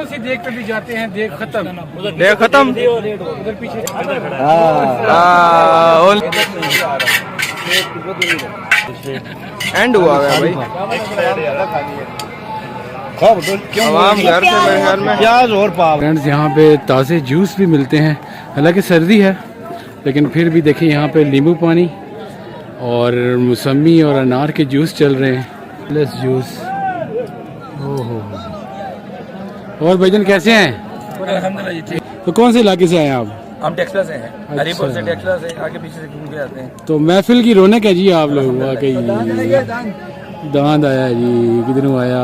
उसी देख पे भी जाते हैं। देख खत्म, देख खत्म। उधर पीछे एंड हुआ है भाई। आवाम घर से मेरे ख्याल में प्याज और पाव। फ्रेंड्स यहाँ पे ताज़े जूस भी मिलते हैं, हालांकि सर्दी है लेकिन फिर भी देखिए यहाँ पे नींबू पानी और मौसमी और अनार के जूस चल रहे हैं। Plus juice. ओहो। और भाईजान कैसे हैं? अल्हम्दुलिल्लाह जी ठीक। तो कौन से इलाके से आए हैं आप? हम टेक्सला से हैं। अच्छा। हरीपुर से टेक्सला से आगे पीछे से घूम के आते हैं। तो महफिल की रौनक है जी। आप लोग वाकई दांद आया है जी, किधरों आया,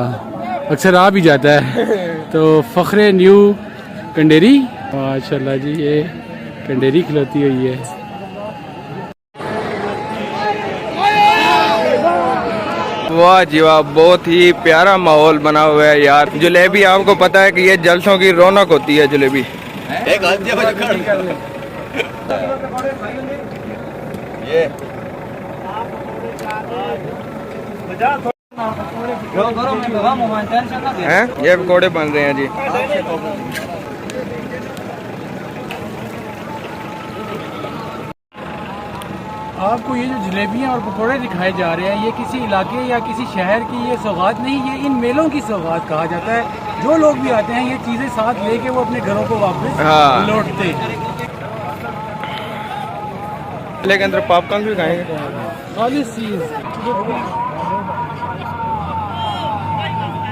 अक्सर आ भी जाता है। तो फखरे न्यू कंडेरी माशाल्लाह जी, ये कंडेरी खिलौती हुई है। वाह जी वाह, बहुत ही प्यारा माहौल बना हुआ है यार। जलेबी आपको पता है कि ये जलसों की रौनक होती है जलेबी। हैं ये पकौड़े बन रहे हैं जी। आपको ये जो जलेबियाँ और पकौड़े दिखाए जा रहे हैं, ये किसी इलाके या किसी शहर की ये सौगात नहीं, ये इन मेलों की सौगात कहा जाता है। जो लोग भी आते हैं ये चीज़ें साथ लेके वो अपने घरों को वापस लौटते हैं। लेकिन अंदर पॉपकॉर्न भी खाएंगे। खालिस चीज़।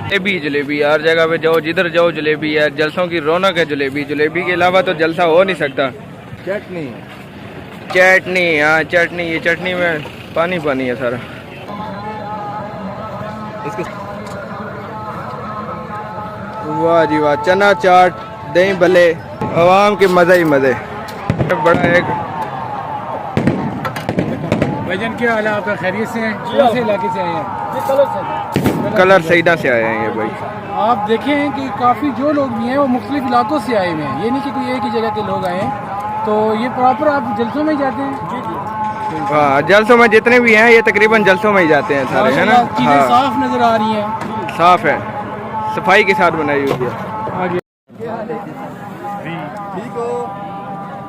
जलेबी जलेबी हर जगह पे जाओ, जिधर जाओ जलेबी है। जलसों की रौनक है जलेबी। जलेबी के अलावा तो जलसा हो नहीं सकता। चटनी चटनी, हाँ चटनी। ये चटनी में पानी पानी है सारा। वाह जी वाह, चना चाट, दही भले, आवाम के मज़े ही मज़े। बड़ा एक भाईजान क्या हाल है आपका? खैरियत से हैं? कौन से इलाके से आए हैं? कलर सईदा से आए हैं ये भाई। आप देखें कि काफ़ी जो लोग भी हैं वो मुख्तलिफ इलाकों से आए हुए हैं, ये नहीं कि कोई एक ही जगह के लोग आए हैं। तो ये प्रॉपर आप जलसों में ही जाते हैं? जी जी। हाँ, जलसों में जितने भी हैं ये तकरीबन जलसों में ही जाते हैं सारे, है ना। चीज़ें साफ नज़र आ रही हैं, साफ है, सफाई के साथ बनाई हुई है। आगे ठीक हो?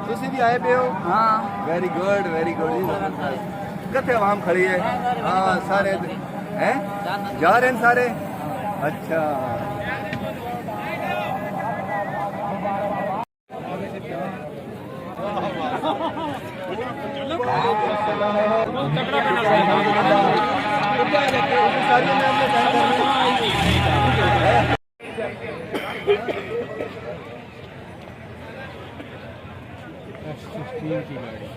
तुसी भी आए पे हो? हाँ। Very good very good. कथे आवाम खड़ी है? हाँ सारे हैं, जा रहे हैं सारे। अच्छा F-16 की गाड़ी।